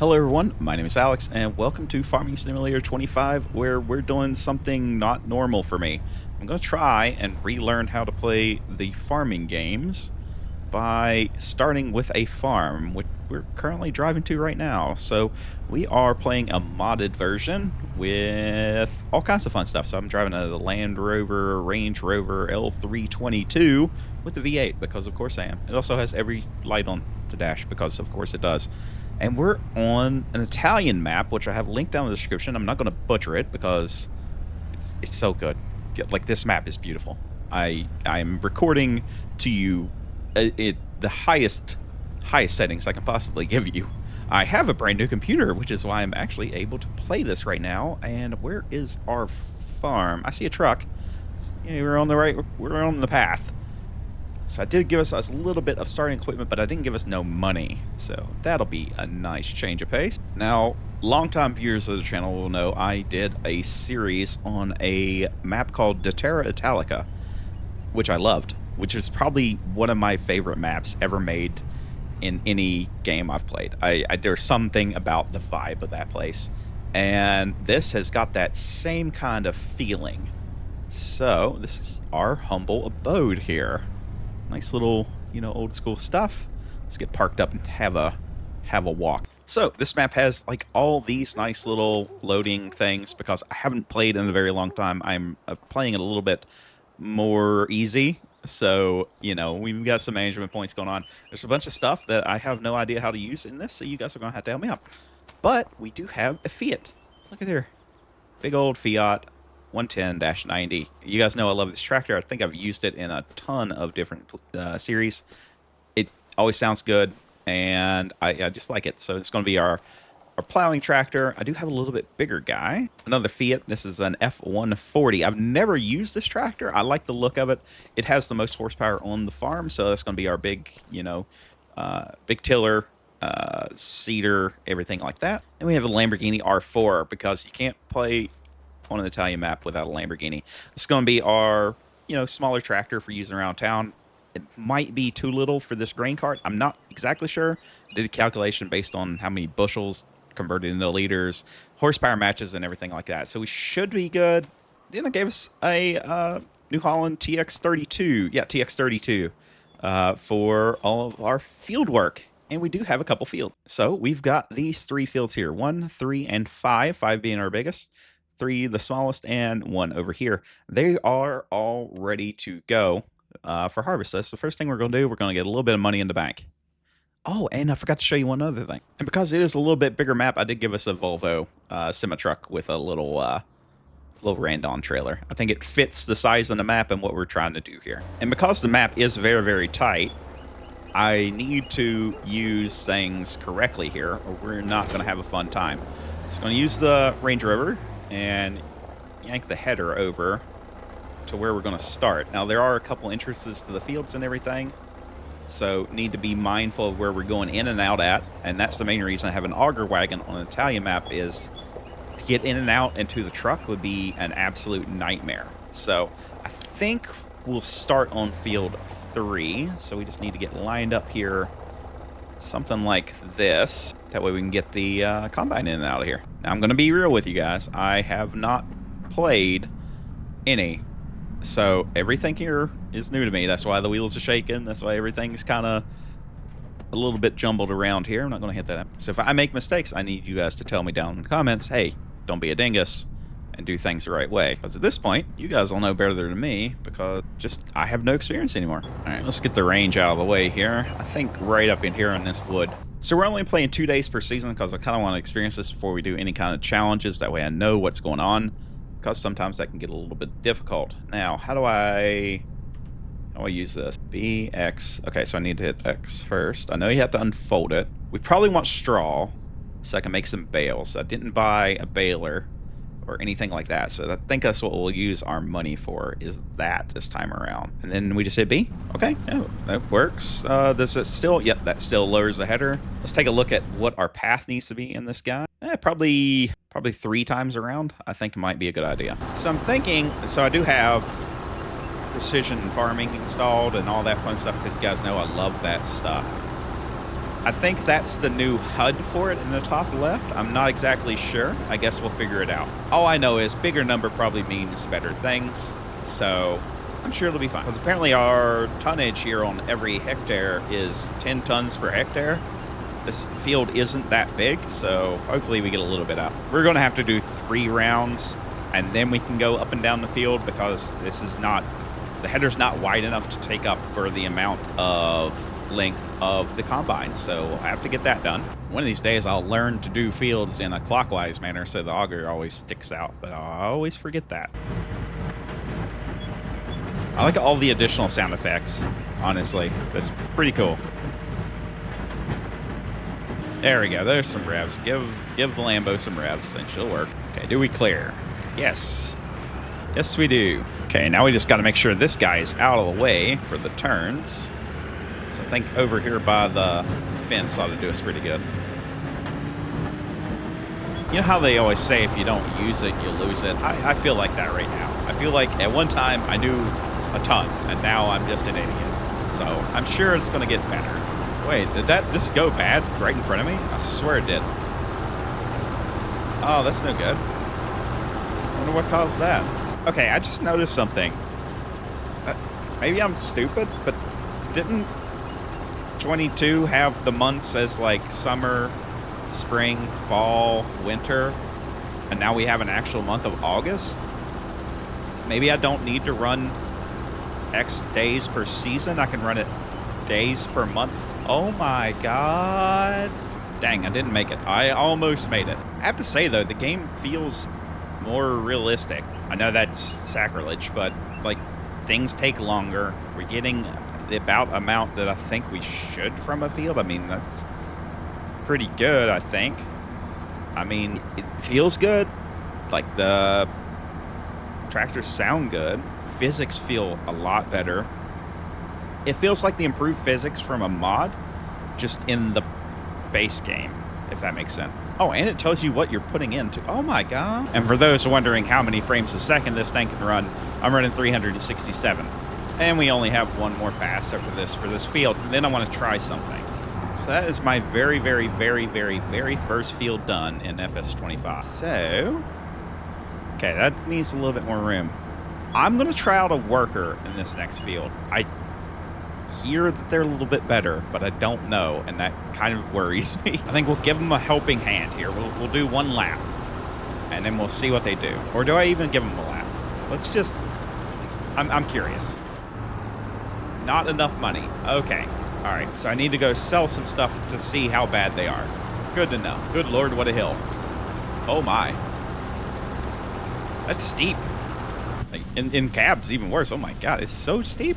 Hello everyone, my name is Alex, and welcome to Farming Simulator 25, where we're doing something not normal for me. I'm going to try and relearn how to play the farming games by starting with a farm, which we're currently driving to right now. So we are playing a modded version with all kinds of fun stuff. So I'm driving a Land Rover, Range Rover L322 with the V8, because of course I am. It also has every light on the dash, because of course it does. And we're on an Italian map, which I have linked down in the description. I'm not going to butcher it because it's so good. Like, this map is beautiful. I'm recording to you the highest settings I can possibly give you. I have a brand new computer, which is why I'm actually able to play this right now. And where is our farm? I see a truck. Yeah, we're on the path. So I did give us a little bit of starting equipment, but I didn't give us no money. So that'll be a nice change of pace. Now, longtime viewers of the channel will know I did a series on a map called Terra Italica, which I loved, which is probably one of my favorite maps ever made in any game I've played. There's something about the vibe of that place. And this has got that same kind of feeling. So this is our humble abode here. Nice little, old school stuff. Let's get parked up and have a walk. So this map has like all these nice little loading things because I haven't played in a very long time. I'm playing it a little bit more easy. So, we've got some management points going on. There's a bunch of stuff that I have no idea how to use in this, so you guys are going to have to help me out. But we do have a Fiat. Look at there. Big old Fiat 110-90. You guys know I love this tractor. I think I've used it in a ton of different series. It always sounds good, and I just like it. So it's going to be our plowing tractor. I do have a little bit bigger guy. Another Fiat. This is an F140. I've never used this tractor. I like the look of it. It has the most horsepower on the farm, so that's going to be our big, big tiller, seeder, everything like that. And we have a Lamborghini R4 because you can't play on an Italian map without a Lamborghini. It's going to be our, smaller tractor for using around town. It might be too little for this grain cart. I'm not exactly sure. I did a calculation based on how many bushels converted into liters, horsepower matches, and everything like that. So we should be good. Then it gave us a New Holland TX32. Yeah, TX32 for all of our field work. And we do have a couple fields. So we've got these 3 fields here. 1, 3, and 5. 5 being our biggest. 3 the smallest, and 1 over here. They are all ready to go for harvest. That's the first thing we're going to do. We're going to get a little bit of money in the bank. Oh, and I forgot to show you one other thing. And because it is a little bit bigger map, I did give us a Volvo semi-truck with a little Randon trailer. I think it fits the size of the map and what we're trying to do here. And because the map is very, very tight, I need to use things correctly here, or we're not going to have a fun time. So I'm going to use the Range Rover and yank the header over to where we're going to start. Now, there are a couple entrances to the fields and everything, so need to be mindful of where we're going in and out at, and that's the main reason I have an auger wagon on an Italian map. Is to get in and out into the truck would be an absolute nightmare. So I think we'll start on field 3, so we just need to get lined up here, something like this. That way we can get the combine in and out of here. Now, I'm going to be real with you guys. I have not played any, so everything here is new to me. That's why the wheels are shaking. That's why everything's kind of a little bit jumbled around here. I'm not going to hit that up. So if I make mistakes, I need you guys to tell me down in the comments, hey, don't be a dingus and do things the right way. Because at this point, you guys will know better than me, because I have no experience anymore. All right, let's get the range out of the way here. I think right up in here in this wood. So we're only playing 2 days per season because I kind of want to experience this before we do any kind of challenges. That way I know what's going on, because sometimes that can get a little bit difficult. Now, how do I use this? B, X. Okay, so I need to hit X first. I know you have to unfold it. We probably want straw so I can make some bales. I didn't buy a baler or anything like that, so I think that's what we'll use our money for, is that this time around. And then we just hit B. Okay, yeah, that works. Does it still? Yep, that still lowers the header. Let's take a look at what our path needs to be in this guy. Probably 3 times around, I think might be a good idea. So I'm thinking, so I do have precision farming installed and all that fun stuff, because you guys know I love that stuff. I think that's the new HUD for it in the top left. I'm not exactly sure. I guess we'll figure it out. All I know is bigger number probably means better things. So I'm sure it'll be fine. Because apparently our tonnage here on every hectare is 10 tons per hectare. This field isn't that big, so hopefully we get a little bit up. We're going to have to do 3 rounds, and then we can go up and down the field because this is not, the header's not wide enough to take up for the amount of length of the combine, so we'll have to get that done. One of these days I'll learn to do fields in a clockwise manner so the auger always sticks out, but I always forget that. I like all the additional sound effects, honestly. That's pretty cool. There we go. There's some revs. Give the Lambo some revs, and she'll work. Okay, do we clear? Yes. Yes, we do. Okay, now we just got to make sure this guy is out of the way for the turns. So I think over here by the fence ought to do us pretty good. You know how they always say if you don't use it, you lose it? I feel like that right now. I feel like at one time I knew a ton, and now I'm just an idiot. So I'm sure it's going to get better. Wait, did that just go bad right in front of me? I swear it did. Oh, that's no good. I wonder what caused that. Okay, I just noticed something. Maybe I'm stupid, but didn't 22 have the months as like summer, spring, fall, winter, and now we have an actual month of August? Maybe I don't need to run X days per season. I can run it days per month. Oh my god. Dang, I didn't make it. I almost made it. I have to say, though, the game feels more realistic. I know that's sacrilege, but, like, things take longer. We're getting the about amount that I think we should from a field. I mean, that's pretty good, I think. I mean, it feels good. Like, the tractors sound good. Physics feel a lot better. It feels like the improved physics from a mod, just in the base game, if that makes sense. Oh, and it tells you what you're putting into. Oh my god. And for those wondering how many frames a second this thing can run, I'm running 367. And we only have one more pass after this for this field, and then I want to try something. So that is my very, very, very, very, very first field done in FS25. So, okay, that needs a little bit more room. I'm going to try out a worker in this next field. I hear that they're a little bit better, but I don't know, and that kind of worries me. I think we'll give them a helping hand here. We'll do 1 lap, and then we'll see what they do. Or do I even give them a lap? Let's just... I'm curious. Not enough money. Okay. All right, so I need to go sell some stuff to see how bad they are. Good to know. Good lord, what a hill. Oh my. That's steep. Like, in cabs, even worse. Oh my god, it's so steep.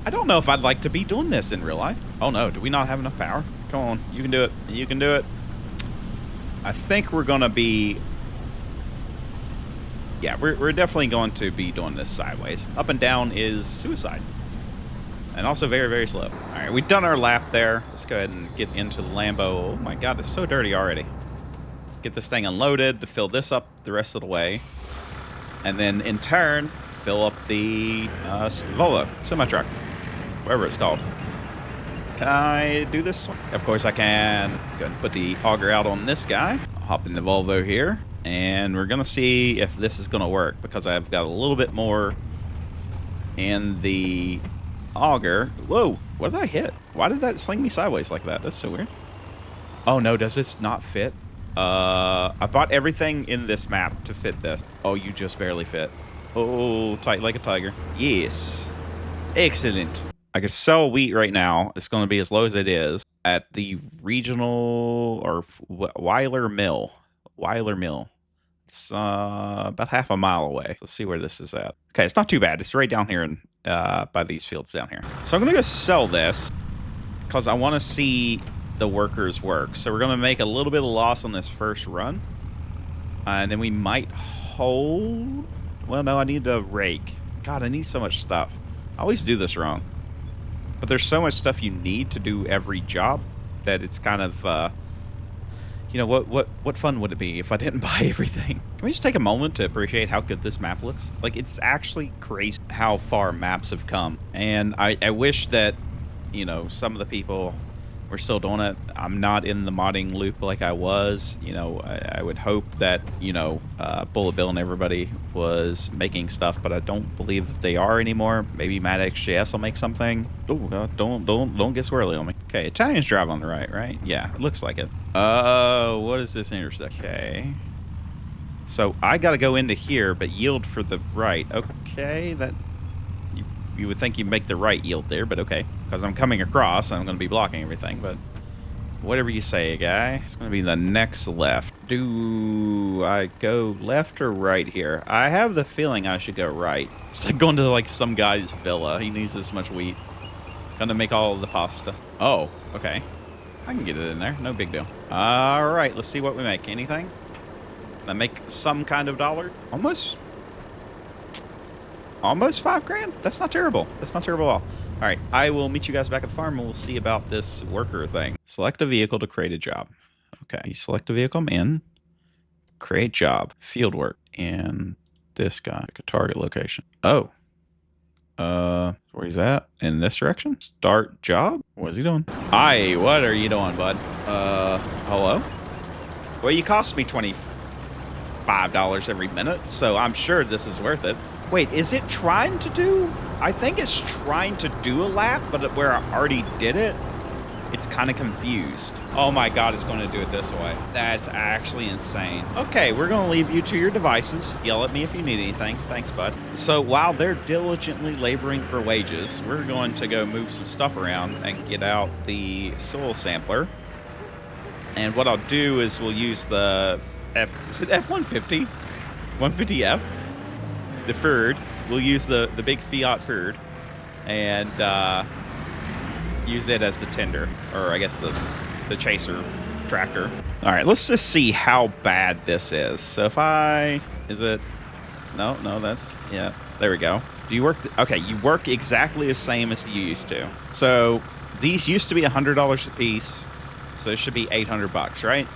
I don't know if I'd like to be doing this in real life. Oh no, do we not have enough power? Come on, you can do it. You can do it. I think we're gonna be... Yeah, we're definitely going to be doing this sideways. Up and down is suicide. And also very, very slow. All right, we've done our lap there. Let's go ahead and get into the Lambo. Oh my god, it's so dirty already. Get this thing unloaded to fill this up the rest of the way. And then in turn, fill up the Volvo, semi-truck. Whatever it's called. Can I do this one? Of course I can. Go ahead and put the auger out on this guy. I'll hop in the Volvo here. And we're going to see if this is going to work, because I've got a little bit more in the auger. Whoa, what did I hit? Why did that sling me sideways like that? That's so weird. Oh no, does this not fit? I bought everything in this map to fit this. Oh, you just barely fit. Oh, tight like a tiger. Yes. Excellent. I can sell wheat right now. It's going to be as low as it is at the regional or Weiler Mill. Weiler Mill. It's about half a mile away. Let's see where this is at. Okay, it's not too bad. It's right down here in, by these fields down here. So I'm going to go sell this because I want to see the workers work. So we're going to make a little bit of loss on this first run. And then we might hold... Well, no, I need a rake. God, I need so much stuff. I always do this wrong. But there's so much stuff you need to do every job that it's kind of, you know, what fun would it be if I didn't buy everything? Can we just take a moment to appreciate how good this map looks? Like, it's actually crazy how far maps have come. And I wish that you know, some of the people were still doing it. I'm not in the modding loop like I was. You know, I would hope that, you know, Bullet Bill and everybody was making stuff, but I don't believe that they are anymore. Maybe MadXJS will make something. Oh God, don't get swirly on me. Okay, Italian's Drive on the right? Yeah, it looks like it. What is this intersection? Okay. So I got to go into here, but yield for the right. Okay, that you would think you'd make the right yield there, but okay, because I'm coming across and I'm going to be blocking everything. But whatever you say, guy. It's going to be the next left. Do I go left or right here? I have the feeling I should go right. It's like going to like some guy's villa. He needs this much wheat. Gonna make all of the pasta. Oh, okay. I can get it in there. No big deal. All right, let's see what we make. Anything? I make some kind of dollar. Almost 5 grand. That's not terrible. That's not terrible at all. All right, I will meet you guys back at the farm and we'll see about this worker thing. Select a vehicle to create a job. Okay, you select a vehicle, I'm in. Create job, field work, and this guy, pick a target location. Oh, where he's at? In this direction? Start job? What is he doing? Hi, what are you doing, bud? Hello? Well, you cost me $25 every minute, so I'm sure this is worth it. Wait, is it trying to do? I think it's trying to do a lap, but where I already did it, it's kind of confused. Oh my God, it's going to do it this way. That's actually insane. Okay, we're going to leave you to your devices. Yell at me if you need anything. Thanks, bud. So while they're diligently laboring for wages, we're going to go move some stuff around and get out the soil sampler. And what I'll do is we'll use the is it F-150? 150F? The Ford. We'll use the big Fiat Ford and use it as the tender, or I guess the chaser tractor. All right, let's just see how bad this is. So if is it? No, that's, yeah, there we go. Do you work? Okay, you work exactly the same as you used to. So these used to be $100 a piece, so it should be $800, right?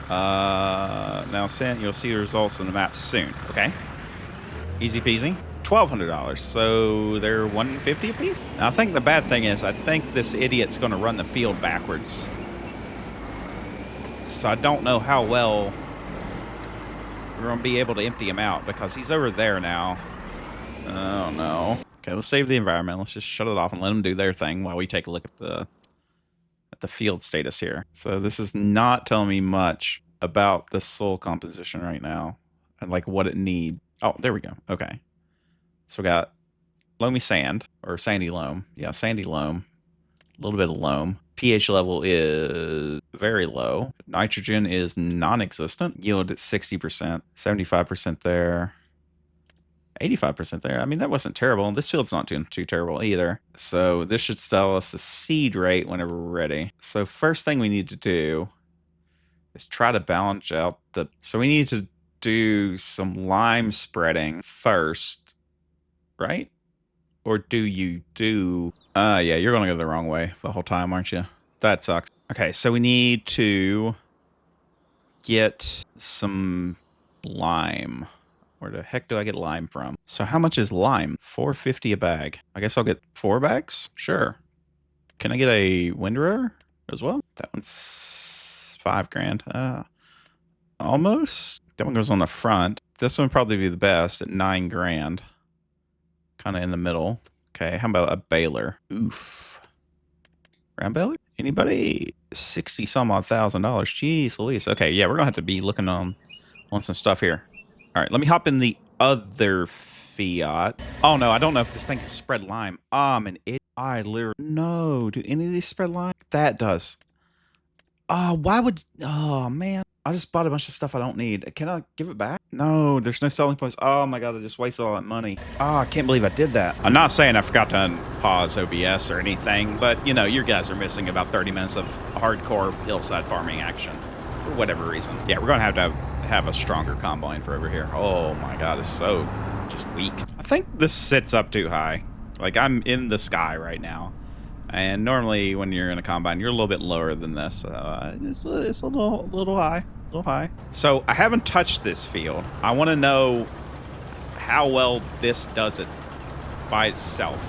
Now you'll see the results on the map soon. Okay. Easy peasy. $1,200. So they're $150 a piece. Now I think the bad thing is I think this idiot's going to run the field backwards. So I don't know how well we're going to be able to empty him out because he's over there now. Oh no. Okay, let's save the environment. Let's just shut it off and let them do their thing while we take a look at the field status here. So this is not telling me much about the soil composition right now and like what it needs. Oh, there we go. Okay. So we got loamy sand or sandy loam. Yeah, sandy loam. A little bit of loam. pH level is very low. Nitrogen is non-existent. Yield at 60%. 75% there. 85% there. I mean, that wasn't terrible. This field's not too terrible either. So this should tell us the seed rate whenever we're ready. So first thing we need to do is try to balance out the... So we need to do some lime spreading first, right? Or do you do... yeah, you're going to go the wrong way the whole time, aren't you? That sucks. Okay, so we need to get some lime. Where the heck do I get lime from? So how much is lime? $4.50 a bag. I guess I'll get 4 bags? Sure. Can I get a windrower as well? That one's 5 grand. Almost. That one goes on the front. This one would probably be the best at 9 grand. Kind of in the middle. Okay, how about a baler? Oof. Round baler? Anybody? 60 some odd $1,000. Jeez Louise. Okay, yeah, we're gonna have to be looking on some stuff here. All right, let me hop in the other Fiat. Oh no, I don't know if this thing can spread lime. I'm an idiot. I literally no. Do any of these spread lime? That does. Oh, why would? Oh man, I just bought a bunch of stuff I don't need. Can I give it back? No, there's no selling points. Oh my god, I just wasted all that money. Oh, I can't believe I did that. I'm not saying I forgot to unpause OBS or anything, but you know, you guys are missing about 30 minutes of hardcore hillside farming action for whatever reason. Yeah, we're gonna have a stronger combine for over here. Oh my god, it's so just weak. I think this sits up too high. Like I'm in the sky right now. And normally when you're in a combine, you're a little bit lower than this. It's a little high. So I haven't touched this field. I want to know how well this does it by itself.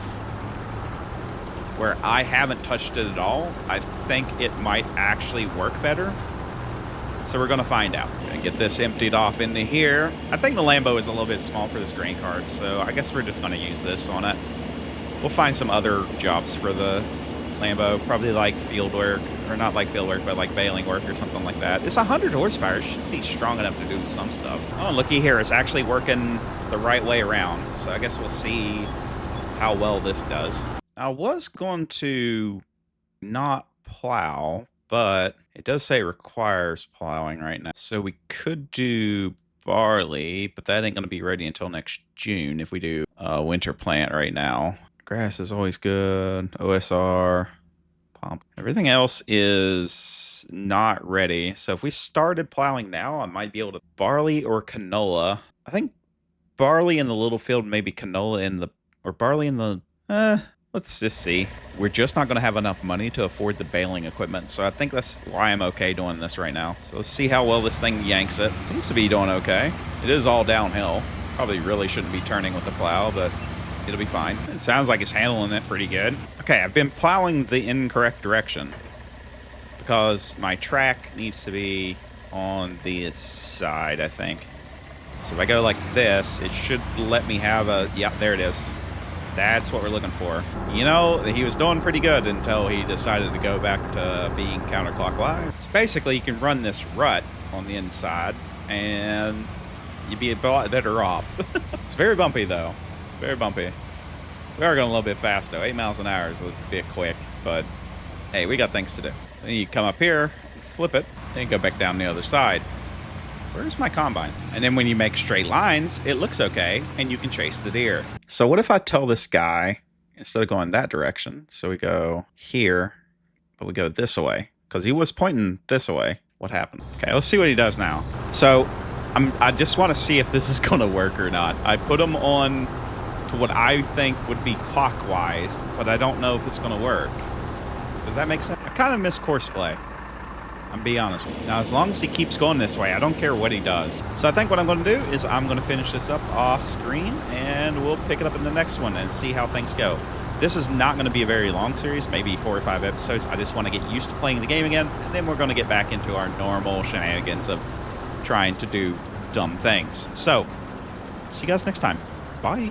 where I haven't touched it at all, I think it might actually work better. So we're going to find out. Gonna get this emptied off into here. I think the Lambo is a little bit small for this grain cart, so I guess we're just going to use this on it. We'll find some other jobs for the Lambo, probably like field work, or not like field work, but like baling work or something like that. It's 100 horsepower. It should be strong enough to do some stuff. Oh, looky here. It's actually working the right way around. So I guess we'll see how well this does. I was going to not plow, but it does say it requires plowing right now. So we could do barley, but that ain't going to be ready until next June if we do winter plant right now. Grass is always good. OSR, pump. Everything else is not ready. So if we started plowing now, I might be able to barley or canola. I think barley in the little field, maybe canola in the, or barley in the, let's just see. We're just not going to have enough money to afford the baling equipment, so I think that's why I'm okay doing this right now. So let's see how well this thing yanks it. Seems to be doing okay. It is all downhill. Probably really shouldn't be turning with the plow, but it'll be fine. It sounds like it's handling it pretty good. Okay, I've been plowing the incorrect direction because my track needs to be on this side, I think. So if I go like this, it should let me have a, yeah, there it is. That's what we're looking for. You know, he was doing pretty good until he decided to go back to being counterclockwise. So basically, you can run this rut on the inside, and you'd be a lot better off. It's very bumpy, though. Very bumpy. We are going a little bit fast, though. 8 miles an hour is a bit quick, but hey, we got things to do. So you come up here, flip it, then you go back down the other side. Where's my combine? And then when you make straight lines, it looks okay, and you can chase the deer. So what if I tell this guy, instead of going that direction, so we go here, but we go this way, because he was pointing this way. What happened? Okay, let's see what he does now. So I just want to see if this is going to work or not. I put him on to what I think would be clockwise, but I don't know if it's going to work. Does that make sense? I kind of miss course play. I'm be honest with you. Now, as long as he keeps going this way, I don't care what he does. So I think what I'm going to do is I'm going to finish this up off screen, and we'll pick it up in the next one and see how things go. This is not going to be a very long series, maybe 4 or 5 episodes. I just want to get used to playing the game again, and then we're going to get back into our normal shenanigans of trying to do dumb things. So, see you guys next time. Bye.